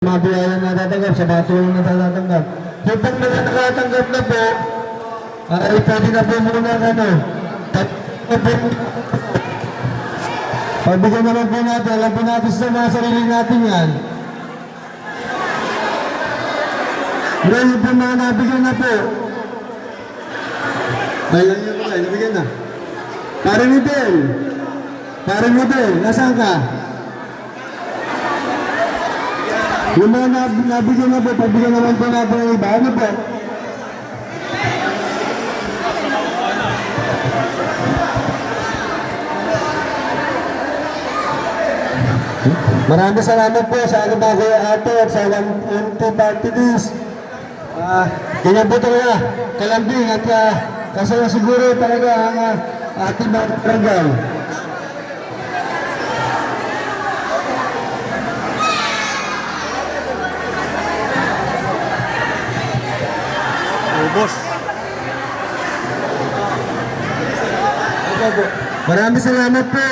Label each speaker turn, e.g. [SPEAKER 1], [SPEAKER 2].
[SPEAKER 1] Mga biyaya na natatanggap, sa mga tulong na natatanggap. Yung pag mga nakatanggap na po, ay pwede na po muna pagbigyan naman po natin, alam po natin sa mga sarili natin yan. Ngayon po mga nabigyan na po. Ay lang yun pala, nabigyan na. Parang Miguel, nasaan ka? Yung mga nabigyan na po, pagbigyan naman po natin ang iba. Ano po? Maraming salamat po sa aking mga kuya ate at sa Party List. Ganyan po talaga, kalambing at kasaya siguro talaga ang ating mga barangay.
[SPEAKER 2] Ubos.
[SPEAKER 1] Maraming salamat po.